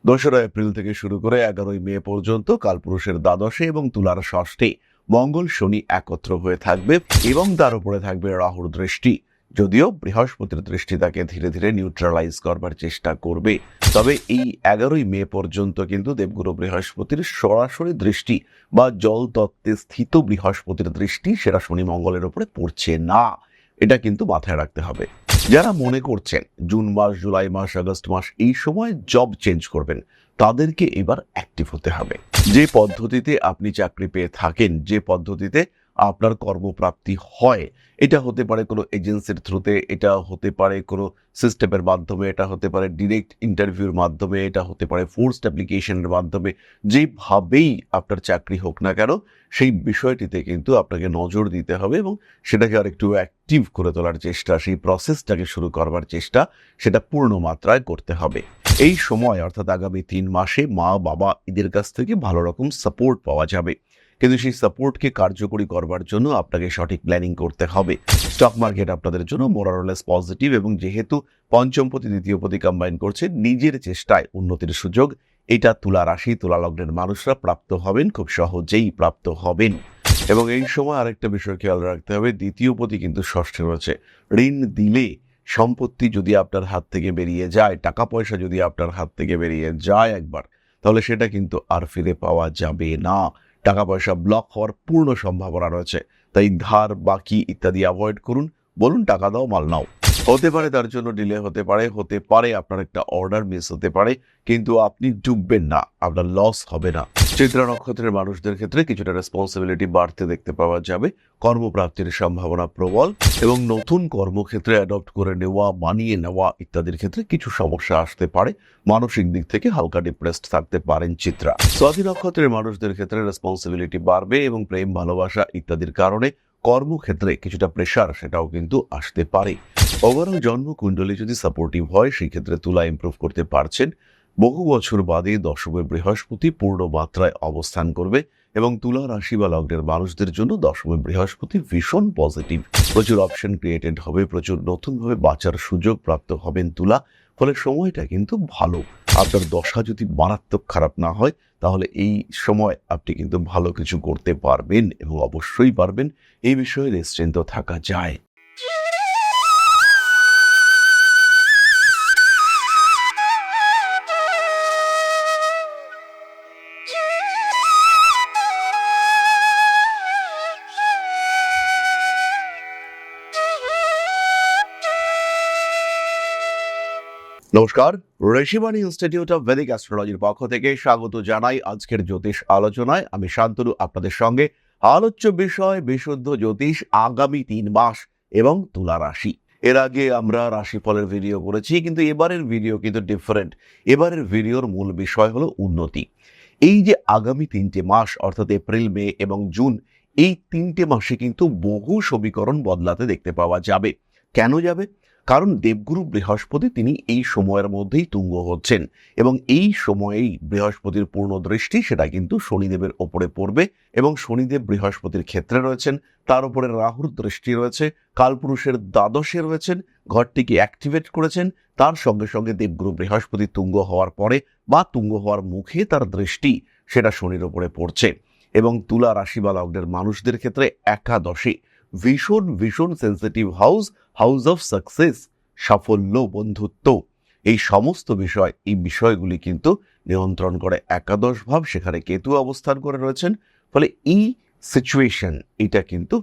2রা April থেকে শুরু করে 11ই মে পর্যন্ত কালপুরুষের দ্বাদশে এবং তুলার ষষ্ঠে মঙ্গল শনি একত্র হয়ে থাকবে এবং তার উপরে থাকবে রাহুর দৃষ্টি। যদিও বৃহস্পতির দৃষ্টি তাকে ধীরে ধীরে নিউট্রালাইজ করবার চেষ্টা করবে, তবে এই 11ই মে পর্যন্ত কিন্তু দেবগুরু বৃহস্পতির সরাসরি দৃষ্টি বা জল তত্ত্বে স্থিত বৃহস্পতির দৃষ্টি সেটা শনি মঙ্গলের উপরে পড়ছে না। এটা কিন্তু মাথায় রাখতে হবে। যারা মনে করছেন জুন মাস, জুলাই মাস, আগস্ট মাস এই সময় জব চেঞ্জ করবেন, তাদেরকে এবার অ্যাক্টিভ হতে হবে। যে পদ্ধতিতে আপনি চাকরি পেয়ে থাকেন, যে পদ্ধতিতে আপনার কর্মপ্রাপ্তি হয়, এটা হতে পারে কোনো এজেন্সির থ্রুতে, এটা হতে পারে কোনো সিস্টেমের মাধ্যমে, এটা হতে পারে ডিরেক্ট ইন্টারভিউর মাধ্যমে, এটা হতে পারে ফোর্সড অ্যাপ্লিকেশনের মাধ্যমে, যেভাবেই আপনার চাকরি হোক না কেন সেই বিষয়টিতে কিন্তু আপনাকে নজর দিতে হবে এবং সেটাকে আর একটু অ্যাক্টিভ করে তোলার চেষ্টা, সেই প্রসেসটাকে শুরু করবার চেষ্টা, সেটা পূর্ণ মাত্রায় করতে হবে। এই সময় অর্থাৎ আগামী 3 মাসে মা বাবা এদের কাছ থেকে ভালো রকম সাপোর্ট পাওয়া যাবে, কিন্তু সেই সাপোর্টকে কার্যকরী করবার জন্য আপনাকে সঠিক প্ল্যানিং করতে হবে। স্টক মার্কেট আপনাদের জন্য মোরারলেস পজিটিভ এবং যেহেতু পঞ্চমপতি দ্বিতীয়পতি কম্বাইন করছে, নিজের চেষ্টায় উন্নতির সুযোগ এটা তুলা রাশি, তুলা লগ্নের মানুষরা প্রাপ্ত হবেন, খুব সহজেই প্রাপ্ত হবেন। এবং এই সময় আরেকটা বিষয় খেয়াল রাখতে হবে, দ্বিতীয়পতি কিন্তু ষষ্ঠে রয়েছে। ঋণ দিলে সম্পত্তি যদি আপনার হাত থেকে বেরিয়ে যায়, টাকা পয়সা যদি আপনার হাত থেকে বেরিয়ে যায় একবার, তাহলে সেটা কিন্তু আর ফিরে পাওয়া যাবে না। টাকা পয়সা ব্লক হওয়ার পূর্ণ সম্ভাবনা রয়েছে, তাই ধার বাকি ইত্যাদি অ্যাভয়েড করুন। বলুন টাকা দাও, মাল নাও। হতে পারে তার জন্য ডিলে হতে পারে আপনার একটা অর্ডার মিস হতে পারে, কিন্তু আপনি ডুববেন না, আপনার লস হবে না। চিত্রা নক্ষত্রের মানুষদের ক্ষেত্রে কিছুটা রেসপন্সিবিলিটি বাড়তে দেখতে পাওয়া যাবে, কর্মপ্রাপ্তির সম্ভাবনা প্রবল এবং নতুন কর্মক্ষেত্রে অ্যাডপ্ট করে নেওয়া, মানিয়ে নেওয়া ইত্যাদির ক্ষেত্রে কিছু সমস্যা আসতে পারে। মানসিক দিক থেকে হালকা ডিপ্রেসড থাকতে পারেন চিত্রা। স্বাতি নক্ষত্রের মানুষদের ক্ষেত্রে রেসপন্সিবিলিটি বাড়বে এবং প্রেম, ভালোবাসা ইত্যাদির কারণে কর্মক্ষেত্রে কিছুটা প্রেশার সেটাও কিন্তু আসতে পারে। ওভারঅল জন্মকুণ্ডলী যদি সাপোর্টিভ হয়, সেই ক্ষেত্রে তুলা ইমপ্রুভ করতে পারছেন। বহু বছর বাদে দশমে বৃহস্পতি পূর্ণ মাত্রায় অবস্থান করবে এবং তুলা রাশি বা লগ্নের মানুষদের জন্য দশমে বৃহস্পতি ভীষণ পজিটিভ। প্রচুর অপশন ক্রিয়েটেড হবে, প্রচুর নতুনভাবে বাঁচার সুযোগ প্রাপ্ত হবেন তুলা। ফলে সময়টা কিন্তু ভালো। আপনার দশা যদি মারাত্মক খারাপ না হয়, তাহলে এই সময় আপনি কিন্তু ভালো কিছু করতে পারবেন এবং অবশ্যই পারবেন। এই বিষয়ে নিশ্চিন্ত থাকা যায়। নমস্কার, ঋষিবাণী ইনস্টিটিউট অফ ভেদিক অ্যাস্ট্রোলজির পক্ষ থেকে স্বাগত জানাই আজকের জ্যোতিষ আলোচনায়। আমি শান্তনু আপনাদের সঙ্গে। আলোচ্য বিষয় বিশুদ্ধ জ্যোতিষ, আগামী 3 মাস এবং তুলা রাশি। এর আগে আমরা রাশিফলের ভিডিও করেছি, কিন্তু এবারের ভিডিও কিন্তু ডিফারেন্ট। এবারের ভিডিওর মূল বিষয় হলো উন্নতি। এই যে আগামী 3টে মাস অর্থাৎ এপ্রিল, মে এবং জুন, এই 3টে মাসে কিন্তু বহু সমীকরণ বদলাতে দেখতে পাওয়া যাবে। কেন যাবে? কারণ দেবগুরু বৃহস্পতি তিনি এই সময়ের মধ্যেই তুঙ্গ হচ্ছেন এবং এই সময়েই বৃহস্পতির পূর্ণ দৃষ্টি সেটা কিন্তু শনিদেবের ওপরে পড়বে এবং শনিদেব বৃহস্পতির ক্ষেত্রে রয়েছেন, তার উপরে রাহুর দৃষ্টি রয়েছে, কালপুরুষের দ্বাদশে রয়েছেন, ঘরটিকে অ্যাক্টিভেট করেছেন। তার সঙ্গে সঙ্গে দেবগুরু বৃহস্পতি তুঙ্গ হওয়ার পরে বা তুঙ্গ হওয়ার মুখে তার দৃষ্টি সেটা শনির ওপরে পড়ছে এবং তুলা রাশি বা লগ্নের মানুষদের ক্ষেত্রে একাদশে ভীষণ ভীষণ sensitive house, house of success, সাফল্য, বন্ধুত্ব, এই সমস্ত বিষয়, এই বিষয়গুলি কিন্তু নিয়ন্ত্রণ করে একাদশ ভাব, সেখানে কেতু অবস্থান করে রয়েছেন। ফলে এই সিচুয়েশন, এটা কিন্তু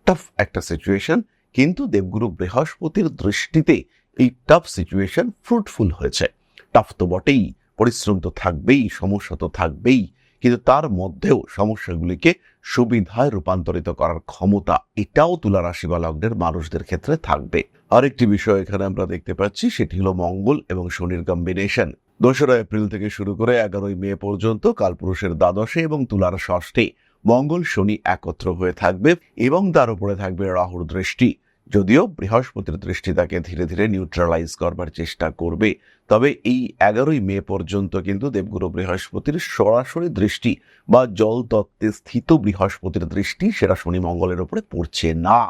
টাফ একটা সিচুয়েশন, কিন্তু দেবগুরু বৃহস্পতির দৃষ্টিতে এই টাফ সিচুয়েশন ফ্রুটফুল হয়েছে। টাফ তো বটেই, পরিশ্রম তো থাকবেই, সমস্যা তো থাকবেই, কিন্তু তার মধ্যেও সমস্যাগুলিকে সুবিধায় রূপান্তরিত করার ক্ষমতা এটাও তুলা রাশি বা লগ্নের মানুষদের ক্ষেত্রে থাকবে। আরেকটি বিষয় এখানে আমরা দেখতে পাচ্ছি, সেটি হলো মঙ্গল এবং শনির কম্বিনেশন। 2রা এপ্রিল থেকে শুরু করে 11ই মে পর্যন্ত কালপুরুষের দ্বাদশে এবং তুলার ষষ্ঠে মঙ্গল শনি একত্র হয়ে থাকবে এবং তার উপরে থাকবে রাহুর দৃষ্টি। যদিও বৃহস্পতির দৃষ্টি তাকে ধীরে ধীরে নিউট্রালাইজ করবার চেষ্টা করবে, তবে এই 11ই মে পর্যন্ত কিন্তু দেবগুরু বৃহস্পতির সরাসরি দৃষ্টি বা জল তত্ত্বে স্থিত বৃহস্পতির দৃষ্টি সেটা শনি মঙ্গলের উপরে পড়ছে না।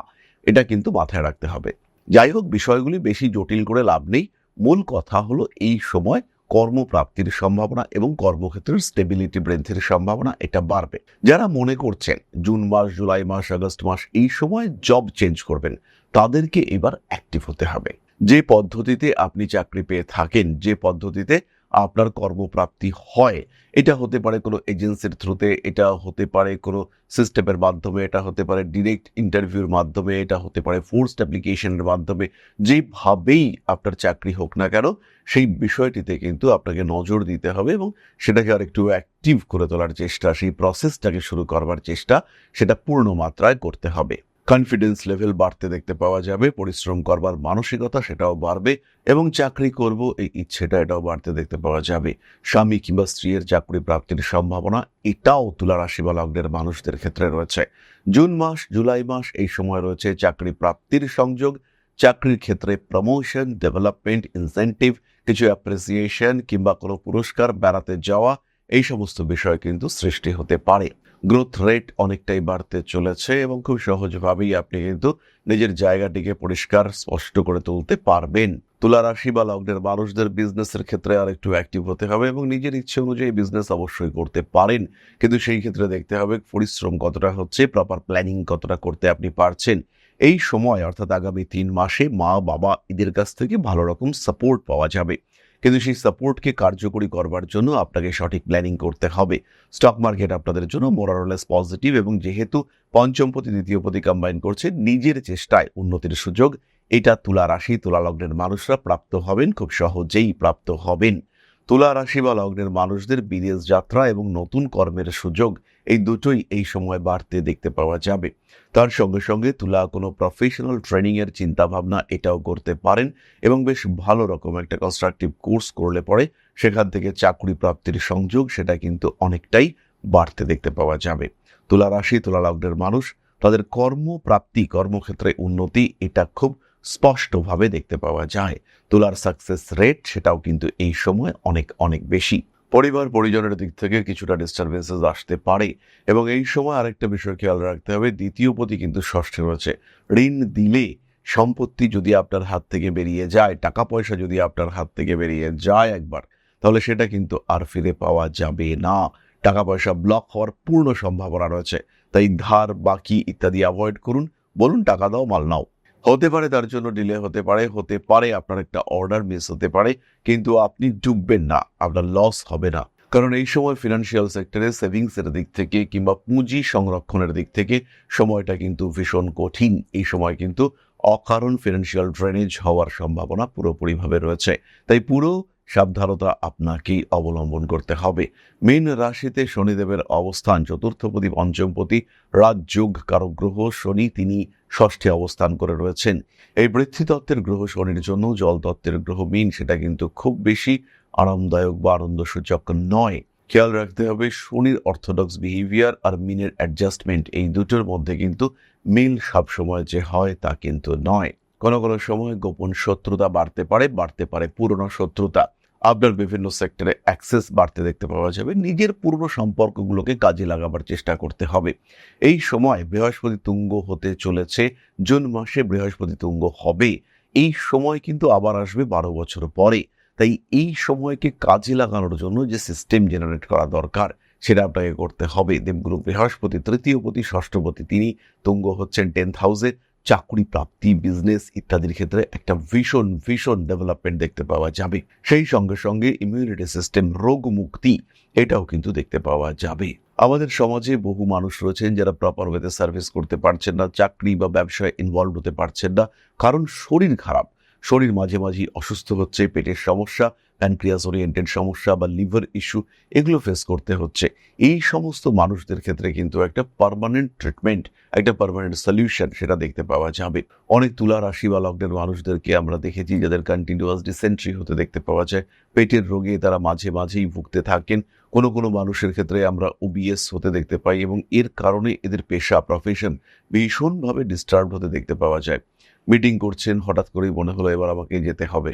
এটা কিন্তু মাথায় রাখতে হবে। যাই হোক, বিষয়গুলি বেশি জটিল করে লাভ নেই। মূল কথা হলো এই সময় কর্মপ্রাপ্তির সম্ভাবনা এবং কর্মক্ষেত্রের স্টেবিলিটি বৃদ্ধির সম্ভাবনা এটা বাড়বে। যারা মনে করছেন জুন মাস, জুলাই মাস, আগস্ট মাস এই সময় জব চেঞ্জ করবেন, তাদেরকে এবার অ্যাক্টিভ হতে হবে। যে পদ্ধতিতে আপনি চাকরি পেয়ে থাকেন, যে পদ্ধতিতে আপনার কর্মপ্রাপ্তি হয়, এটা হতে পারে কোনো এজেন্সির থ্রুতে, এটা হতে পারে কোনো সিস্টেমের মাধ্যমে, এটা হতে পারে ডিরেক্ট ইন্টারভিউর মাধ্যমে, এটা হতে পারে ফোর্সড অ্যাপ্লিকেশনের মাধ্যমে, যেভাবেই আপনার চাকরি হোক না কেন সেই বিষয়টিতে কিন্তু আপনাকে নজর দিতে হবে এবং সেটাকে আর একটু অ্যাক্টিভ করে তোলার চেষ্টা, সেই প্রসেসটাকে শুরু করবার চেষ্টা, সেটা পূর্ণ মাত্রায় করতে হবে। কনফিডেন্স লেভেল বাড়তে দেখতে পাওয়া যাবে, পরিশ্রম করবার মানসিকতা সেটাও বাড়বে এবং চাকরি করব এই ইচ্ছেটা এটাও বাড়তে দেখতে পাওয়া যাবে। স্বামী কিংবা স্ত্রীর চাকরি প্রাপ্তির সম্ভাবনা এটাও তুলা রাশি বা লগ্নের মানুষদের ক্ষেত্রে রয়েছে। জুন মাস, জুলাই মাস এই সময় রয়েছে চাকরি প্রাপ্তির সংযোগ। চাকরির ক্ষেত্রে প্রমোশন, ডেভেলপমেন্ট, ইনসেন্টিভ, কিছু অ্যাপ্রিসিয়েশন কিংবা কোনো পুরস্কার, বেড়াতে যাওয়া, এই সমস্ত বিষয় কিন্তু সৃষ্টি হতে পারে। গ্রোথ রেট অনেকটাই বাড়তে চলেছে এবং খুব সহজভাবেই আপনি কিন্তু নিজের জায়গাটিকে পরিষ্কার স্পষ্ট করে তুলতে পারবেন। তুলা রাশি বা লগ্নের মানুষদের বিজনেসের ক্ষেত্রে আর একটু অ্যাক্টিভ হতে হবে এবং নিজের ইচ্ছে অনুযায়ী বিজনেস অবশ্যই করতে পারেন, কিন্তু সেই ক্ষেত্রে দেখতে হবে পরিশ্রম কতটা হচ্ছে, প্রপার প্ল্যানিং কতটা করতে আপনি পারছেন। এই সময় অর্থাৎ আগামী 3 মাসে মা বাবা এদের কাছ থেকে ভালো রকম সাপোর্ট পাওয়া যাবে, কিন্তু সেই সাপোর্টকে কার্যকরী করবার জন্য আপনাকে সঠিক প্ল্যানিং করতে হবে। স্টক মার্কেট আপনাদের জন্য মোরারলেস পজিটিভ এবং যেহেতু পঞ্চমপতি দ্বিতীয়পতি কম্বাইন করছে, নিজের চেষ্টায় উন্নতির সুযোগ এটা তুলা রাশি, তুলা লগ্নের মানুষরা প্রাপ্ত হবেন, খুব সহজেই প্রাপ্ত হবেন। তুলা রাশি বা লগ্নের মানুষদের বিদেশ যাত্রা এবং নতুন কর্মের সুযোগ এই দুটোই এই সময় বাড়তে দেখতে পাওয়া যাবে। তার সঙ্গে সঙ্গে তুলা কোনো প্রফেশনাল ট্রেনিং এর চিন্তা ভাবনা এটাও করতে পারেন এবং বেশ ভালো রকম একটা কনস্ট্রাকটিভ কোর্স করলে পরে সেখান থেকে চাকরি প্রাপ্তির সংযোগ সেটা কিন্তু অনেকটাই বাড়তে দেখতে পাওয়া যাবে। তুলা রাশি, তুলা লগ্নের মানুষ তাদের কর্মপ্রাপ্তি, কর্মক্ষেত্রে উন্নতি এটা খুব স্পষ্টভাবে দেখতে পাওয়া যায়। তুলার সাকসেস রেট সেটাও কিন্তু এই সময় অনেক অনেক বেশি। পরিবার পরিজনের দিক থেকে কিছুটা ডিস্টারবেন্সেস আসতে পারে এবং এই সময় আরেকটা বিষয় খেয়াল রাখতে হবে, দ্বিতীয়পতি কিন্তু ষষ্ঠে রয়েছে। ঋণ দিলে সম্পত্তি যদি আপনার হাত থেকে বেরিয়ে যায়, টাকা পয়সা যদি আপনার হাত থেকে বেরিয়ে যায় একবার, তাহলে সেটা কিন্তু আর ফিরে পাওয়া যাবে না। টাকা পয়সা ব্লক হওয়ার পূর্ণ সম্ভাবনা রয়েছে, তাই ধার, বাকি ইত্যাদি অ্যাভয়েড করুন। বলুন টাকা দাও, মাল নাও। হতে পারে তার জন্য ডিলে হতে পারে আপনার একটা অর্ডার মিস হতে পারে, কিন্তু আপনি ডুববেন না, আপনার লস হবে না। কারণ এই সময় ফিনান্সিয়াল সেক্টরে সেভিংসের দিক থেকে কিংবা পুঁজি সংরক্ষণের দিক থেকে সময়টা কিন্তু ভীষণ কঠিন। এই সময় কিন্তু অকারণ ফিনান্সিয়াল ড্রেনেজ হওয়ার সম্ভাবনা পুরোপুরিভাবে রয়েছে, তাই পুরো সাবধানতা আপনাকেই অবলম্বন করতে হবে। মীন রাশিতে শনিদেবের অবস্থান, চতুর্থপতি পঞ্চমপতি রাজযোগ কারক গ্রহ শনি, তিনি ষষ্ঠে অবস্থান করে রয়েছেন। এই বৃত্তিতত্ত্বের গ্রহ শনির জন্য জল তত্ত্বের গ্রহ মীন সেটা কিন্তু খুব বেশি আরামদায়ক বা আনন্দসূচক নয়। খেয়াল রাখতে হবে শনির অর্থোডক্স বিহেভিয়ার আর মিনের অ্যাডজাস্টমেন্ট এই দুটোর মধ্যে কিন্তু মিল সবসময় যে হয় তা কিন্তু নয়। কোনো কোনো সময় গোপন শত্রুতা বাড়তে পারে পুরনো শত্রুতা। আপনার বিভিন্ন সেক্টরে অ্যাক্সেস বাড়তে দেখতে পাওয়া যাবে। নিজের পুরনো সম্পর্কগুলোকে কাজে লাগাবার চেষ্টা করতে হবে। এই সময় বৃহস্পতি তুঙ্গ হতে চলেছে, জুন মাসে বৃহস্পতি তুঙ্গ হবে। এই সময় কিন্তু আবার আসবে 12 বছর পরে, তাই এই সময়কে কাজে লাগানোর জন্য যে সিস্টেম জেনারেট করা দরকার সেটা আপনাকে করতে হবে। দেবগুরু বৃহস্পতি তৃতীয়পতি ষষ্ঠপতি, তিনি তুঙ্গ হচ্ছেন 10th হাউসে। চাকরি প্রাপ্তি, বিজনেস ইত্যাদির ক্ষেত্রে একটা ভীষণ ভীষণ ডেভেলপমেন্ট দেখতে পাওয়া যাবে। সেই সঙ্গে সঙ্গে ইমিউনিটি সিস্টেম, রোগ মুক্তি এটাও কিন্তু দেখতে পাওয়া যাবে। আমাদের সমাজে বহু মানুষ রয়েছেন যারা প্রপার ওয়েতে সার্ভিস করতে পারছেন না, চাকরি বা ব্যবসায় ইনভলভ হতে পারছেন না, কারণ শরীর খারাপ। শরীর মাঝে মাঝে অসুস্থ হচ্ছে, পেটের সমস্যা, প্যানক্রিয়াস ওরিয়েন্টেড সমস্যা বা লিভার ইস্যু এগুলো ফেস করতে হচ্ছে। এই সমস্ত মানুষদের ক্ষেত্রে কিন্তু একটা পার্মানেন্ট ট্রিটমেন্ট, একটা পার্মানেন্ট সলিউশন সেটা দেখতে পাওয়া যাবে। অনেক তুলা রাশি বা লগ্নের মানুষদেরকে আমরা দেখেছি যাদের কন্টিনিউয়াস ডিসেন্ট্রি হতে দেখতে পাওয়া যায়, পেটের রোগে তারা মাঝে মাঝেই ভুগতে থাকেন। কোনো কোনো মানুষের ক্ষেত্রে আমরা ওবিএস হতে দেখতে পাই এবং এর কারণে এদের পেশা, প্রফেশন ভীষণভাবে ডিস্টার্ব হতে দেখতে পাওয়া যায়। মিটিং করছেন, হঠাৎ করেই মনে হলো এবার আমাকে যেতে হবে।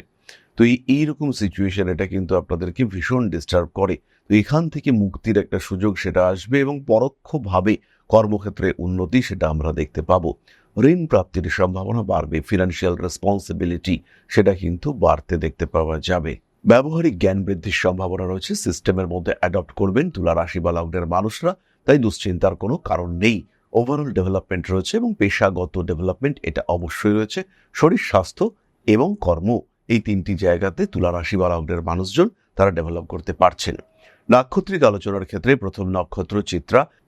তো এইরকম সিচুয়েশন এটা কিন্তু আপনাদেরকে ভীষণ ডিস্টার্ব করে। তো এখান থেকে মুক্তির একটা সুযোগ সেটা আসবে এবং পরোক্ষভাবে কর্মক্ষেত্রে উন্নতি সেটা আমরা দেখতে পাবো। ঋণ প্রাপ্তির সম্ভাবনা বাড়বে, ফিনান্সিয়াল রেসপন্সিবিলিটি সেটা কিন্তু বাড়তে দেখতে পাওয়া যাবে। ব্যবহারিক জ্ঞান বৃদ্ধির সম্ভাবনা রয়েছে, সিস্টেমের মধ্যে অ্যাডপ্ট করবেন তুলা রাশি বা লগ্নের মানুষরা, তাই দুশ্চিন্তার কোনো কারণ নেই। ওভারঅল ডেভেলপমেন্ট রয়েছে এবং পেশাগত ডেভেলপমেন্ট এটা অবশ্যই রয়েছে। শরীর স্বাস্থ্য এবং কর্ম এই তিনটি জায়গাতে তুলা রাশি বা লগ্নের মানুষজন তারা ডেভেলপ করতে পারছেন। নাক্ষত্রিক আলোচনার ক্ষেত্রে প্রথম নক্ষত্র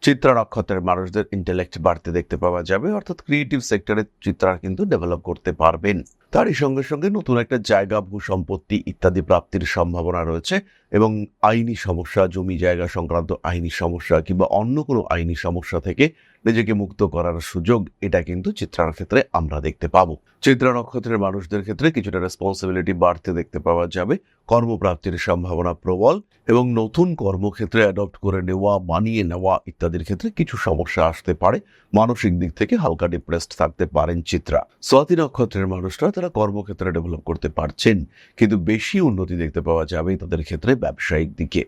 চিত্রা নক্ষত্রের মানুষদের ইন্টেলেক্ট বাড়তে দেখতে পাওয়া যাবে, অর্থাৎ ক্রিয়েটিভ সেক্টরে চিত্রা কিন্তু ডেভেলপ করতে পারবেন। তারই সঙ্গে সঙ্গে নতুন একটা জায়গা, ভূ সম্পত্তি ইত্যাদি প্রাপ্তির সম্ভাবনা রয়েছে এবং আইনি সমস্যা, জমি জায়গা সংক্রান্ত আইনি সমস্যা কিংবা অন্য কোনো আইনি সমস্যা থেকে নিজেকে মুক্ত করার সুযোগ এটা কিন্তু চিত্রার ক্ষেত্রে আমরা দেখতে পাবো। চিত্রা নক্ষত্রের মানুষদের ক্ষেত্রে কিছুটা রেসপন্সিবিলিটি বাড়তে দেখতে পাওয়া যাবে, কর্মপ্রাপ্তির সম্ভাবনা প্রবল এবং নতুন কর্মক্ষেত্রে অ্যাডপ্ট করে নেওয়া, মানিয়ে নেওয়া ইত্যাদির ক্ষেত্রে কিছু সমস্যা আসতে পারে। মানসিক দিক থেকে হালকা ডিপ্রেসড থাকতে পারেন চিত্রা। স্বাতি নক্ষত্রের মানুষরা তারা কর্মক্ষেত্রে ডেভেলপ করতে পারছেন, কিন্তু বেশি উন্নতি দেখতে পাওয়া যাবে তাদের ক্ষেত্রে ব্যবসায়িক দিকে।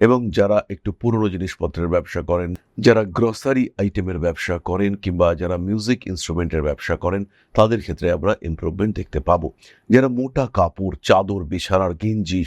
এবং যারা একটু পুরনো জিনিসপত্রের ব্যবসা করেন, যারা গ্রসারি আইটেমের ব্যবসা করেন কিংবা যারা মিউজিক ইনস্ট্রুমেন্টের ব্যবসা করেন তাদের ক্ষেত্রে আমরা ইমপ্রুভমেন্ট দেখতে পাবো। যারা মোটা কাপড়, চাদর, বিছানার গেঞ্জি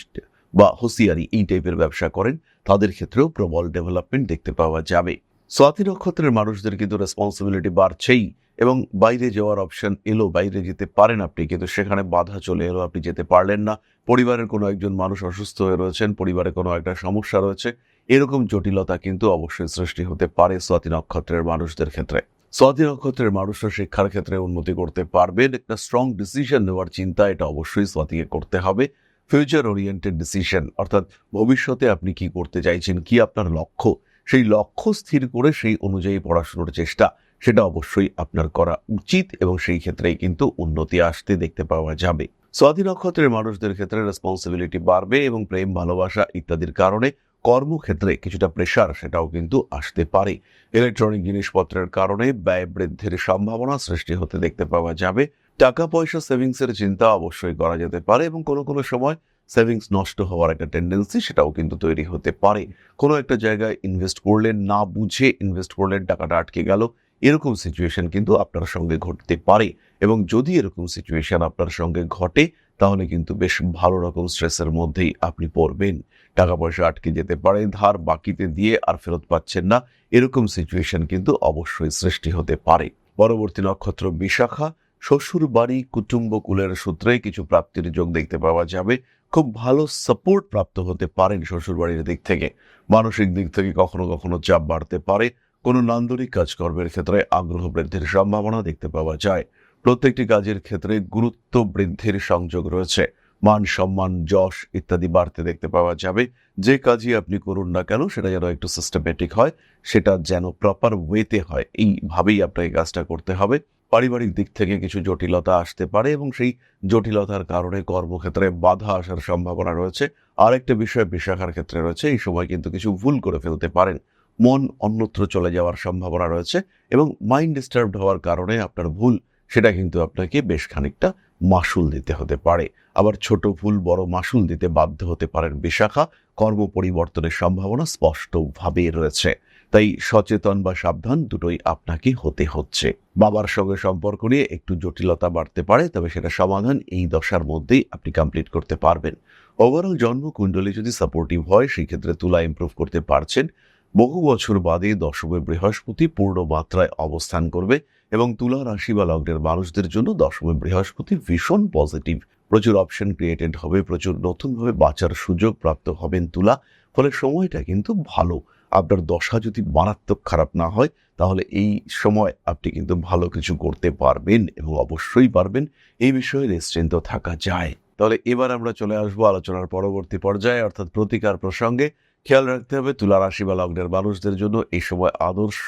বা হুঁশিয়ারি এই টাইপের ব্যবসা করেন তাদের ক্ষেত্রেও প্রবল ডেভেলপমেন্ট দেখতে পাওয়া যাবে। স্বাতি নক্ষত্রের মানুষদের কিন্তু রেসপন্সিবিলিটি বাড়ছেই এবং বাইরে যাওয়ার অপশন এলো, বাইরে যেতে পারেন আপনি, কিন্তু সেখানে বাধা চলে এলো, আপনি যেতে পারলেন না। পরিবারের কোনো একজন মানুষ অসুস্থ হয়ে রয়েছেন, পরিবারে কোনো একটা সমস্যা রয়েছে, এরকম জটিলতা কিন্তু অবশ্যই সৃষ্টি হতে পারে স্বাতি নক্ষত্রের মানুষদের ক্ষেত্রে। স্বাতি নক্ষত্রের মানুষরা শিক্ষার ক্ষেত্রে উন্নতি করতে পারবেন। একটা স্ট্রং ডিসিশন নেওয়ার চিন্তা এটা অবশ্যই স্বাতিকে করতে হবে। ফিউচার ওরিয়েন্টেড ডিসিশন, অর্থাৎ ভবিষ্যতে আপনি কি করতে চাইছেন, কি আপনার লক্ষ্য, সেই লক্ষ্য স্থির করে সেই অনুযায়ী পড়াশোনার চেষ্টা সেটা অবশ্যই আপনার করা উচিত এবং সেই ক্ষেত্রেই কিন্তু উন্নতি আসতে দেখতে পাওয়া যাবে। স্বাতি নক্ষত্রের মানুষদের ক্ষেত্রে রেসপন্সিবিলিটি বাড়বে এবং প্রেম, ভালোবাসা ইত্যাদির কারণে কর্মক্ষেত্রে কিছুটা প্রেশার সেটাও কিন্তু আসতে পারে। ইলেকট্রনিক জিনিসপত্রের কারণে ব্যয় বৃদ্ধির সম্ভাবনা সৃষ্টি হতে দেখতে পাওয়া যাবে। টাকা পয়সা সেভিংসের চিন্তা অবশ্যই করা যেতে পারে এবং কোনো কোনো সময় সেভিংস নষ্ট হওয়ার একটা টেন্ডেন্সি সেটাও কিন্তু তৈরি হতে পারে। কোনো একটা জায়গায় ইনভেস্ট করলেন, না বুঝে ইনভেস্ট করলেন, টাকাটা আটকে গেল, এরকম সিচুয়েশন কিন্তু আপনার সঙ্গে ঘটতে পারে এবং যদি এরকম সিচুয়েশন আপনার সঙ্গে ঘটে তাহলে কিন্তু বেশ ভালো রকম স্ট্রেসের মধ্যেই আপনি পড়বেন। টাকা পয়সা আটকে যেতে পারে, ধার বাকিতে দিয়ে আর ফেরত পাচ্ছেন না, এরকম সিচুয়েশন কিন্তু অবশ্যই সৃষ্টি হতে পারে। পরবর্তী নক্ষত্র বিশাখা। শ্বশুর বাড়ি, কুটুম্বকুলের সূত্রে কিছু প্রাপ্তির যোগ দেখতে পাওয়া যাবে। খুব ভালো সাপোর্ট প্রাপ্ত হতে পারেন শ্বশুর বাড়ির দিক থেকে। মানসিক দিক থেকে কখনো কখনো চাপ বাড়তে পারে। কোনো নান্দনিক কাজকর্মের ক্ষেত্রে আগ্রহ বৃদ্ধির সম্ভাবনা দেখতে পাওয়া যায়। প্রত্যেকটি কাজের ক্ষেত্রে গুরুত্ব বৃদ্ধির সংযোগ রয়েছে। মান সম্মান, যশ ইত্যাদি বাড়তে দেখতে পাওয়া যাবে। যে কাজই আপনি করুন না কেন সেটা যেন একটু সিস্টেমেটিক হয়, সেটা যেন প্রপার ওয়েতে হয়, এইভাবেই আপনাকে কাজটা করতে হবে। পারিবারিক দিক থেকে কিছু জটিলতা আসতে পারে এবং সেই জটিলতার কারণে কর্মক্ষেত্রে বাধা আসার সম্ভাবনা রয়েছে। আরেকটা বিষয় বিশাখার ক্ষেত্রে রয়েছে, এই সময় কিন্তু কিছু ভুল করে ফেলতে পারেন, মন অন্যত্র চলে যাওয়ার সম্ভাবনা রয়েছে এবং মাইন্ড ডিস্টার্বড হওয়ার কারণে আপনার ভুল সেটা কিন্তু আপনাকে বেশ খানিকটা মাসুল দিতে হতে পারে। আবার ছোট ভুল বড় মাসুল দিতে বাধ্য হতে পারেন বিশাখা। কর্ম পরিবর্তনের সম্ভাবনা স্পষ্টভাবে রয়েছে, তাই সচেতন বা সাবধান দুটোই আপনাকে হতে হচ্ছে। বাবার সঙ্গে সম্পর্ক নিয়ে একটু জটিলতা বাড়তে পারে, তবে সেটা সমাধান এই দশার মধ্যেই আপনি কমপ্লিট করতে পারবেন। ওভারঅল জন্মকুণ্ডলী যদি সাপোর্টিভ হয় সেই ক্ষেত্রে তুলা ইমপ্রুভ করতে পারছেন। বহু বছর বাদে দশমে বৃহস্পতি পূর্ণ মাত্রায় অবস্থান করবে এবং তুলা রাশি বা লগ্নের মানুষদের জন্য দশমে বৃহস্পতি ভীষণ পজিটিভ। প্রচুর অপশন ক্রিয়েটেড হবে, প্রচুর নতুনভাবে বাঁচার সুযোগ প্রাপ্ত হবেন তুলা। ফলে সময়টা কিন্তু ভালো। আপনার দশা যদি মারাত্মক খারাপ না হয় তাহলে এই সময় আপনি কিন্তু ভালো কিছু করতে পারবেন এবং অবশ্যই পারবেন, এই বিষয়ে নিশ্চিন্ত থাকা যায়। তাহলে এবার আমরা চলে আসবো আলোচনার পরবর্তী পর্যায়ে, অর্থাৎ প্রতিকার প্রসঙ্গে। খেয়াল রাখতে হবে তুলা রাশি বা লগ্নের মানুষদের জন্য এই সময় আদর্শ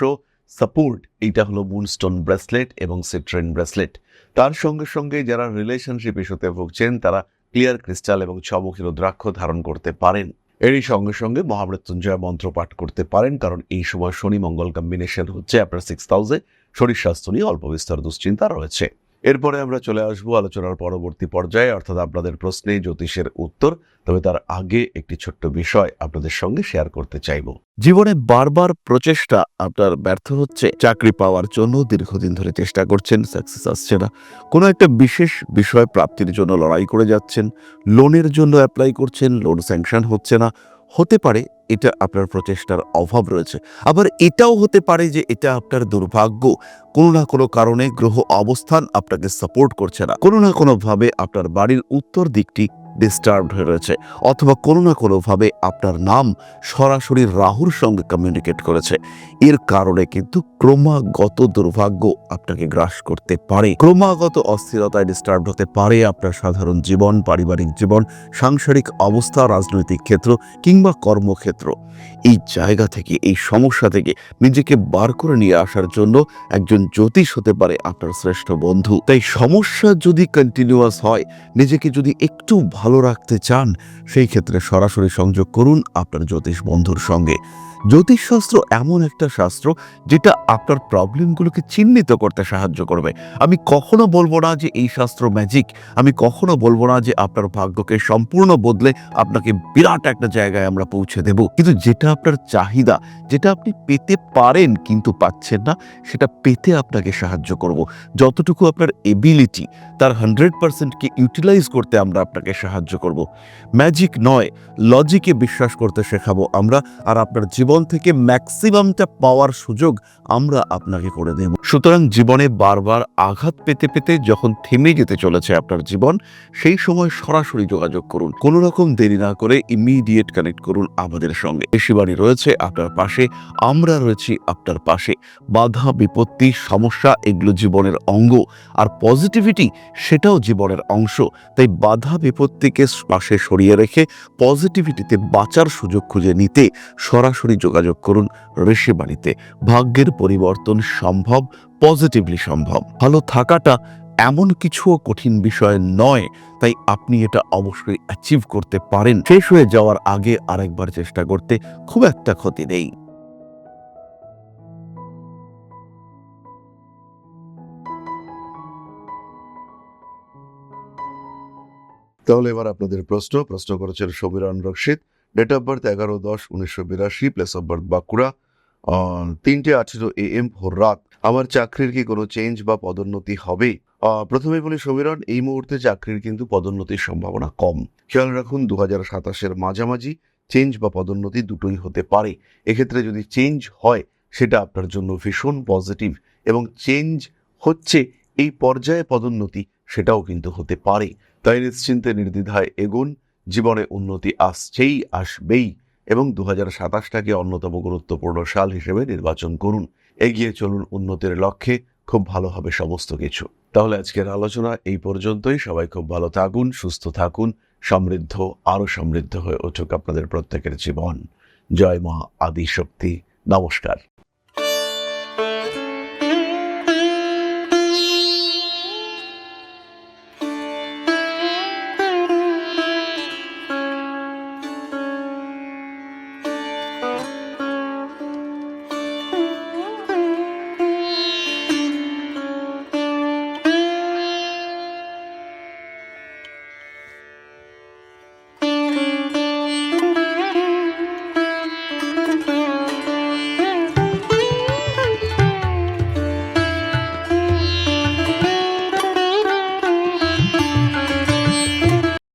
সাপোর্ট এইটা হলো মুনস্টোন ব্রেসলেট এবং সিট্রেন ব্রেসলেট। তার সঙ্গে সঙ্গে যারা রিলেশনশিপ ইস্যুতে ভুগছেন তারা ক্লিয়ার ক্রিস্টাল এবং ছমুখী রুদ্রাক্ষ ধারণ করতে পারেন। এরই সঙ্গে সঙ্গে মহামৃত্যুঞ্জয় মন্ত্র পাঠ করতে পারেন, কারণ এই সময় শনি মঙ্গল কম্বিনেশন হচ্ছে আপনার 6 হাউসে। শরীর স্বাস্থ্য নিয়ে অল্প বিস্তর দুশ্চিন্তা রয়েছে। এরপরে আমরা চলে আসবো আলোচনার পরবর্তী পর্যায়ে, অর্থাৎ আপনাদের প্রশ্নে জ্যোতিষের উত্তর। তবে তার আগে একটি ছোট্ট বিষয় আপনাদের সঙ্গে শেয়ার করতে চাইবো। জীবনে বারবার প্রচেষ্টা আপনার ব্যর্থ হচ্ছে, চাকরি পাওয়ার জন্য দীর্ঘদিন ধরে চেষ্টা করছেন, সাকসেস আসছে না, কোনো একটা বিশেষ বিষয় প্রাপ্তির জন্য লড়াই করে যাচ্ছেন, লোনের জন্য অ্যাপ্লাই করছেন, লোন স্যাংশন হচ্ছে না। হতে পারে এটা আপনার প্রচেষ্টার অভাব রয়েছে, আবার এটাও হতে পারে যে এটা আপনার দুর্ভাগ্য। কোনো না কোনো কারণে গ্রহ অবস্থান আপনাকে সাপোর্ট করছে না, কোনো না কোনোভাবে আপনার বাড়ির উত্তর দিকটি ডিস্টার্বড হয়ে রয়েছে, অথবা কোনো না কোনোভাবে আপনার নাম সরাসরি রাহুর সঙ্গে কমিউনিকেট করেছে। এর কারণে কিন্তু ক্রমাগত দুর্ভাগ্য আপনাকে গ্রাস করতে পারে, ক্রমাগত অস্থিরতায় ডিস্টার্ব হতে পারে আপনার সাধারণ জীবন, পারিবারিক জীবন, সাংসারিক অবস্থা, রাজনৈতিক ক্ষেত্র কিংবা কর্মক্ষেত্র। এই জায়গা থেকে, এই সমস্যা থেকে নিজেকে বার করে নিয়ে আসার জন্য একজন জ্যোতিষ হতে পারে আপনার শ্রেষ্ঠ বন্ধু। তাই সমস্যা যদি কন্টিনিউয়াস হয়, নিজেকে যদি একটু ভালো রাখতে চান, সেই ক্ষেত্রে সরাসরি সংযোগ করুন আপনার জ্যোতিষ বন্ধুর সঙ্গে। জ্যোতিষশাস্ত্র এমন একটা শাস্ত্র যেটা আপনার প্রবলেমগুলোকে চিহ্নিত করতে সাহায্য করবে। আমি কখনো বলবো না যে এই শাস্ত্র ম্যাজিক, আমি কখনো বলবো না যে আপনার ভাগ্যকে সম্পূর্ণ বদলে আপনাকে বিরাট একটা জায়গায় আমরা পৌঁছে দেব, কিন্তু যেটা আপনার চাহিদা, যেটা আপনি পেতে পারেন কিন্তু পাচ্ছেন না, সেটা পেতে আপনাকে সাহায্য করব। যতটুকু আপনার এবিলিটি, তার 100%কে ইউটিলাইজ করতে আমরা আপনাকে সাহায্য করব। ম্যাজিক নয়, লজিকে বিশ্বাস করতে শেখাবো আমরা, আর আপনার জীবন থেকে ম্যাক্সিমামটা পাওয়ার সুযোগ আমরা আপনাকে করে দেব। সুতরাং জীবনে বারবার আঘাত পেতে পেতে যখন থেমে যেতে চলেছে আপনার জীবন, সেই সময় সরাসরি যোগাযোগ করুন, কোনো রকম দেরি না করে ইমিডিয়েট কানেক্ট করুন আমাদের সঙ্গে। ঋষিবাণী রয়েছে আপনার পাশে, আমরা রয়েছি আপনার পাশে। বাধা, বিপত্তি, সমস্যা এগুলো জীবনের অঙ্গ, আর পজিটিভিটি সেটাও জীবনের অংশ। তাই বাধা বিপত্তিকে পাশে সরিয়ে রেখে পজিটিভিটিতে বাঁচার সুযোগ খুঁজে নিতে সরাসরি যোগাযোগ করুন ঋষিবাণীতে। ভাগ্যের পরিবর্তন সম্ভব, পজিটিভলি সম্ভব। ভালো থাকাটা এমন কিছুও কঠিন বিষয় নয়, তাই আপনি এটা অবশ্যই অ্যাচিভ করতে পারেন। শেষ হয়ে যাওয়ার আগে আরেকবার চেষ্টা করতে খুব একটা ক্ষতি নেই। তাহলে এবার আপনাদের প্রশ্ন করেছেন Samiran Rakshit. Date of birth 11/10/1982, place of birth Bankura, 3:18 AM ভোর রাত। আমার চাকরির কি কোনো চেঞ্জ বা পদোন্নতি হবে? প্রথমে বলি সমীরণ, এই মুহূর্তে চাকরির কিন্তু পদোন্নতির সম্ভাবনা কম। খেয়াল রাখুন 2027-এর মাঝামাঝি চেঞ্জ বা পদোন্নতি দুটোই হতে পারে। এক্ষেত্রে যদি চেঞ্জ হয়, সেটা আপনার জন্য ভীষণ পজিটিভ, এবং চেঞ্জ হচ্ছে এই পর্যায়ে পদোন্নতি সেটাও কিন্তু হতে পারে। তাই নিশ্চিন্তে নির্দ্বিধায় এগুন, জীবনে উন্নতি আসছেই, আসবেই, এবং 2027টাকে অন্যতম গুরুত্বপূর্ণ সাল হিসেবে নির্বাচন করুন। এগিয়ে চলুন উন্নতির লক্ষ্যে, খুব ভালো হবে সমস্ত কিছু। তাহলে আজকের আলোচনা এই পর্যন্তই। সবাই খুব ভালো থাকুন, সুস্থ থাকুন, সমৃদ্ধ, আরো সমৃদ্ধ হয়ে উঠুক আপনাদের প্রত্যেকের জীবন। জয় মা আদিশক্তি। নমস্কার।